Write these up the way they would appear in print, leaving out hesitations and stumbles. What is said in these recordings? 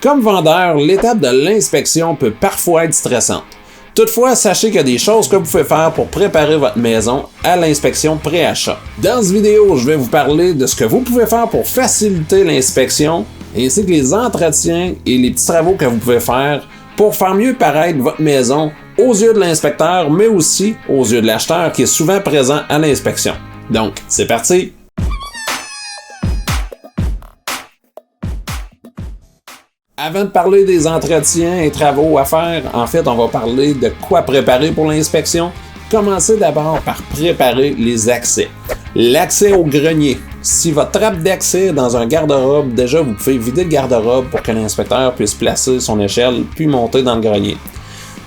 Comme vendeur, l'étape de l'inspection peut parfois être stressante. Toutefois, sachez qu'il y a des choses que vous pouvez faire pour préparer votre maison à l'inspection pré-achat. Dans cette vidéo, je vais vous parler de ce que vous pouvez faire pour faciliter l'inspection, ainsi que les entretiens et les petits travaux que vous pouvez faire pour faire mieux paraître votre maison aux yeux de l'inspecteur, mais aussi aux yeux de l'acheteur qui est souvent présent à l'inspection. Donc, c'est parti! Avant de parler des entretiens et travaux à faire, en fait, on va parler de quoi préparer pour l'inspection. Commencez d'abord par préparer les accès. L'accès au grenier. Si votre trappe d'accès est dans un garde-robe, déjà vous pouvez vider le garde-robe pour que l'inspecteur puisse placer son échelle puis monter dans le grenier.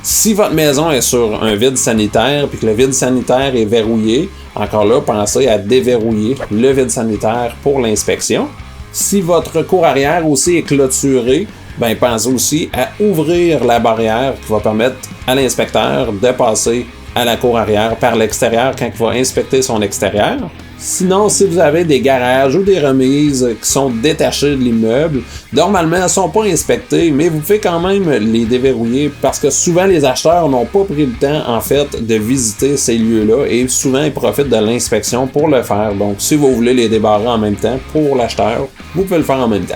Si votre maison est sur un vide sanitaire puis que le vide sanitaire est verrouillé, encore là, pensez à déverrouiller le vide sanitaire pour l'inspection. Si votre cour arrière aussi est clôturée, ben pensez aussi à ouvrir la barrière qui va permettre à l'inspecteur de passer à la cour arrière par l'extérieur quand il va inspecter son extérieur. Sinon, si vous avez des garages ou des remises qui sont détachées de l'immeuble, normalement, elles ne sont pas inspectées, mais vous pouvez quand même les déverrouiller parce que souvent, les acheteurs n'ont pas pris le temps, en fait, de visiter ces lieux-là et souvent, ils profitent de l'inspection pour le faire. Donc, si vous voulez les débarrer en même temps pour l'acheteur, vous pouvez le faire en même temps.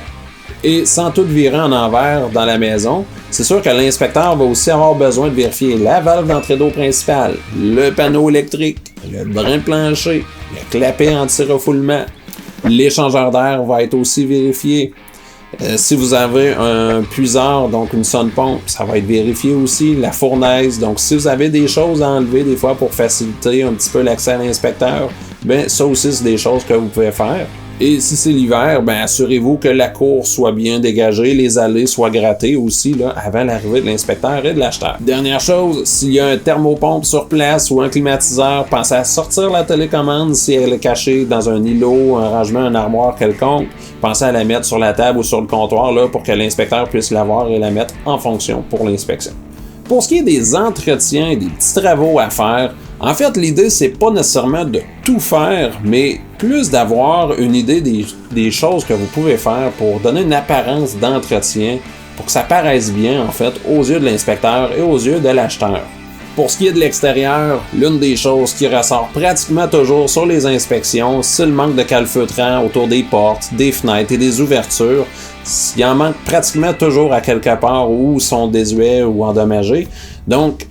Et sans tout virer en envers dans la maison, c'est sûr que l'inspecteur va aussi avoir besoin de vérifier la valve d'entrée d'eau principale, le panneau électrique, le drain plancher, le clapet anti-refoulement. L'échangeur d'air va être aussi vérifié. Si vous avez un puiseur, donc une sonde-pompe, ça va être vérifié aussi. La fournaise, donc si vous avez des choses à enlever des fois pour faciliter un petit peu l'accès à l'inspecteur, ben ça aussi c'est des choses que vous pouvez faire. Et si c'est l'hiver, ben assurez-vous que la cour soit bien dégagée, les allées soient grattées aussi là, avant l'arrivée de l'inspecteur et de l'acheteur. Dernière chose, s'il y a un thermopompe sur place ou un climatiseur, pensez à sortir la télécommande si elle est cachée dans un îlot, un rangement, un armoire quelconque. Pensez à la mettre sur la table ou sur le comptoir là, pour que l'inspecteur puisse la voir et la mettre en fonction pour l'inspection. Pour ce qui est des entretiens et des petits travaux à faire, en fait, l'idée, c'est pas nécessairement de tout faire, mais plus d'avoir une idée des choses que vous pouvez faire pour donner une apparence d'entretien, pour que ça paraisse bien, en fait, aux yeux de l'inspecteur et aux yeux de l'acheteur. Pour ce qui est de l'extérieur, l'une des choses qui ressort pratiquement toujours sur les inspections, c'est le manque de calfeutrant autour des portes, des fenêtres et des ouvertures. Il en manque pratiquement toujours à quelque part où ils sont désuets ou endommagés. Donc,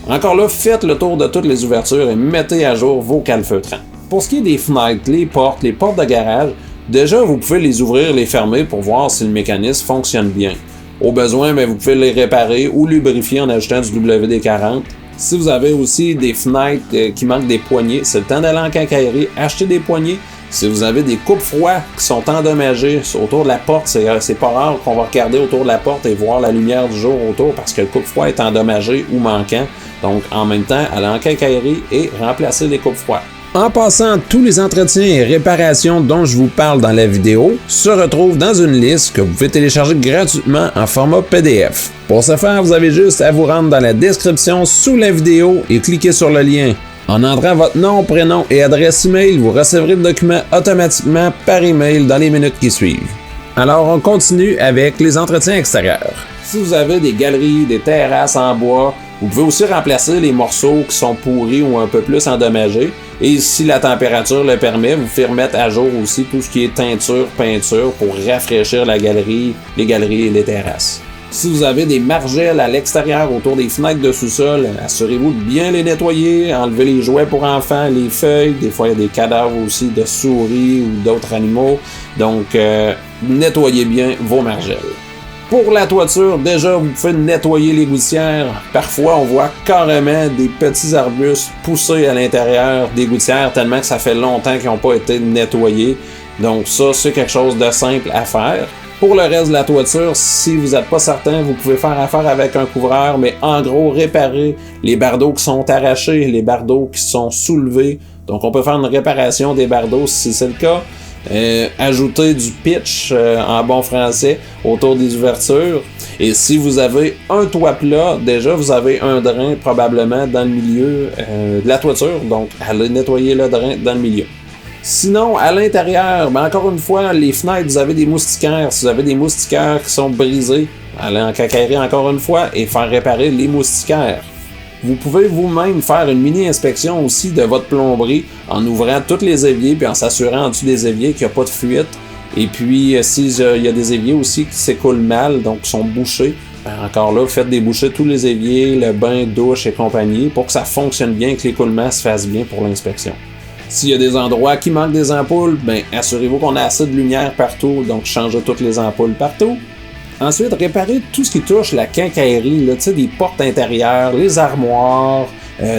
encore là, faites le tour de toutes les ouvertures et mettez à jour vos calfeutrants. Pour ce qui est des fenêtres, les portes de garage, déjà vous pouvez les ouvrir, les fermer pour voir si le mécanisme fonctionne bien. Au besoin, vous pouvez les réparer ou lubrifier en ajoutant du WD-40. Si vous avez aussi des fenêtres qui manquent des poignées, c'est le temps d'aller en quincaillerie, acheter des poignées. Si vous avez des coupes-froids qui sont endommagés autour de la porte, c'est pas rare qu'on va regarder autour de la porte et voir la lumière du jour autour parce que le coupe-froid est endommagé ou manquant. Donc, en même temps, allez en quincaillerie et remplacer les coupes-froids. En passant, tous les entretiens et réparations dont je vous parle dans la vidéo se retrouvent dans une liste que vous pouvez télécharger gratuitement en format PDF. Pour ce faire, vous avez juste à vous rendre dans la description sous la vidéo et cliquer sur le lien. En entrant votre nom, prénom et adresse email, vous recevrez le document automatiquement par email dans les minutes qui suivent. Alors, on continue avec les entretiens extérieurs. Si vous avez des galeries, des terrasses en bois, vous pouvez aussi remplacer les morceaux qui sont pourris ou un peu plus endommagés. Et si la température le permet, vous pouvez remettre à jour aussi tout ce qui est teinture, peinture pour rafraîchir la galerie, les galeries et les terrasses. Si vous avez des margelles à l'extérieur autour des fenêtres de sous-sol, assurez-vous de bien les nettoyer, enlever les jouets pour enfants, les feuilles, des fois il y a des cadavres aussi de souris ou d'autres animaux, donc nettoyez bien vos margelles. Pour la toiture, déjà vous pouvez nettoyer les gouttières. Parfois on voit carrément des petits arbustes pousser à l'intérieur des gouttières tellement que ça fait longtemps qu'ils n'ont pas été nettoyés. Donc ça, c'est quelque chose de simple à faire. Pour le reste de la toiture, si vous n'êtes pas certain, vous pouvez faire affaire avec un couvreur, mais en gros, réparer les bardeaux qui sont arrachés, les bardeaux qui sont soulevés. Donc, on peut faire une réparation des bardeaux si c'est le cas. Ajouter du pitch en bon français autour des ouvertures. Et si vous avez un toit plat, déjà, vous avez un drain probablement dans le milieu de la toiture. Donc, allez nettoyer le drain dans le milieu. Sinon, à l'intérieur, encore une fois, les fenêtres, vous avez des moustiquaires. Si vous avez des moustiquaires qui sont brisés, aller en quincaillerie encore une fois et faire réparer les moustiquaires. Vous pouvez vous-même faire une mini-inspection aussi de votre plomberie en ouvrant tous les éviers puis en s'assurant en dessous des éviers qu'il n'y a pas de fuite. Et puis, s'il y a des éviers aussi qui s'écoulent mal, donc qui sont bouchés, encore là, faites déboucher tous les éviers, le bain, douche et compagnie pour que ça fonctionne bien, que l'écoulement se fasse bien pour l'inspection. S'il y a des endroits qui manquent des ampoules, assurez-vous qu'on a assez de lumière partout, donc changez toutes les ampoules partout. Ensuite, réparez tout ce qui touche la quincaillerie, là, des portes intérieures, les armoires,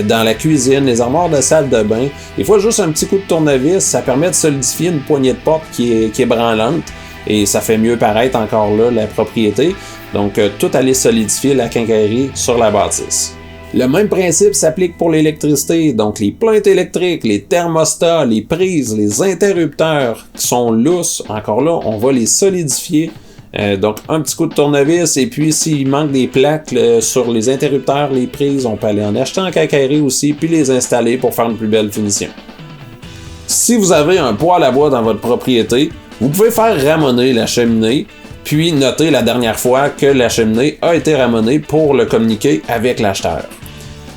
dans la cuisine, les armoires de salle de bain. Des fois, juste un petit coup de tournevis, ça permet de solidifier une poignée de porte qui est branlante et ça fait mieux paraître encore là la propriété. Donc, tout aller solidifier la quincaillerie sur la bâtisse. Le même principe s'applique pour l'électricité, donc les plaintes électriques, les thermostats, les prises, les interrupteurs qui sont lousses, encore là, on va les solidifier. Donc un petit coup de tournevis et puis s'il manque des plaques sur les interrupteurs, les prises, on peut aller en acheter en quincaillerie aussi puis les installer pour faire une plus belle finition. Si vous avez un poêle à bois dans votre propriété, vous pouvez faire ramoner la cheminée puis noter la dernière fois que la cheminée a été ramonée pour le communiquer avec l'acheteur.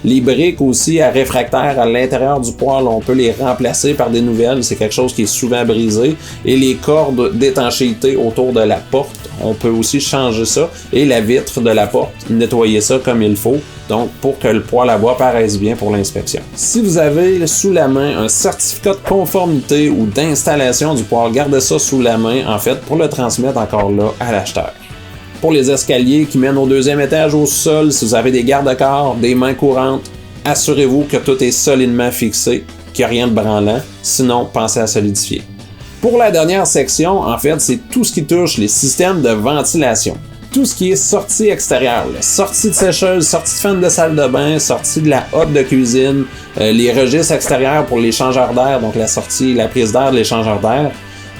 Les briques aussi à réfractaire à l'intérieur du poêle, on peut les remplacer par des nouvelles, c'est quelque chose qui est souvent brisé. Et les cordes d'étanchéité autour de la porte, on peut aussi changer ça. Et la vitre de la porte, nettoyer ça comme il faut, donc pour que le poêle à bois paraisse bien pour l'inspection. Si vous avez sous la main un certificat de conformité ou d'installation du poêle, gardez ça sous la main en fait pour le transmettre encore là à l'acheteur. Pour les escaliers qui mènent au deuxième étage au sol, si vous avez des garde-corps, des mains courantes, assurez-vous que tout est solidement fixé, qu'il n'y a rien de branlant, sinon pensez à solidifier. Pour la dernière section, en fait, c'est tout ce qui touche les systèmes de ventilation. Tout ce qui est sortie extérieure, là. Sortie de sécheuse, sortie de fan de salle de bain, sortie de la hotte de cuisine, les registres extérieurs pour l'échangeur d'air, donc la sortie, la prise d'air de l'échangeur d'air.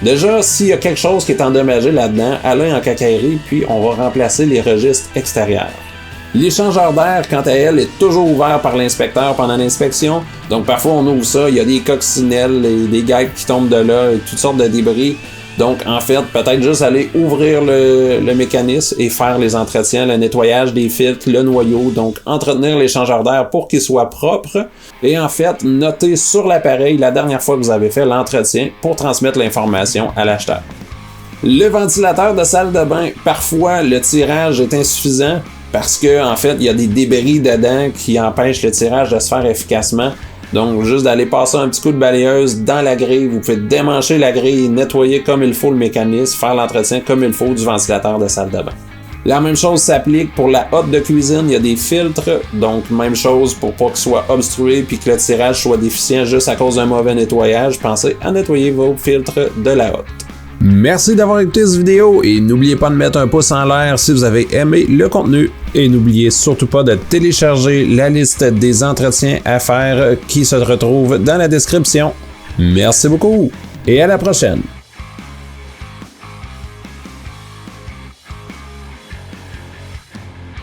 Déjà, s'il y a quelque chose qui est endommagé là-dedans, allez en quincaillerie, puis on va remplacer les registres extérieurs. L'échangeur d'air, quant à elle, est toujours ouvert par l'inspecteur pendant l'inspection. Donc parfois on ouvre ça, il y a des coccinelles, des guêpes qui tombent de là, et toutes sortes de débris. Donc en fait, peut-être juste aller ouvrir le mécanisme et faire les entretiens, le nettoyage des filtres, le noyau, donc entretenir l'échangeur d'air pour qu'il soit propre. Et en fait, notez sur l'appareil la dernière fois que vous avez fait l'entretien pour transmettre l'information à l'acheteur. Le ventilateur de salle de bain, parfois le tirage est insuffisant parce que en fait, il y a des débris dedans qui empêchent le tirage de se faire efficacement. Donc, juste d'aller passer un petit coup de balayeuse dans la grille, vous pouvez démancher la grille, nettoyer comme il faut le mécanisme, faire l'entretien comme il faut du ventilateur de salle de bain. La même chose s'applique pour la hotte de cuisine, il y a des filtres, donc même chose pour pas qu'il soit obstrué puis que le tirage soit déficient juste à cause d'un mauvais nettoyage, pensez à nettoyer vos filtres de la hotte. Merci d'avoir écouté cette vidéo et n'oubliez pas de mettre un pouce en l'air si vous avez aimé le contenu. Et n'oubliez surtout pas de télécharger la liste des entretiens à faire qui se retrouve dans la description. Merci beaucoup et à la prochaine!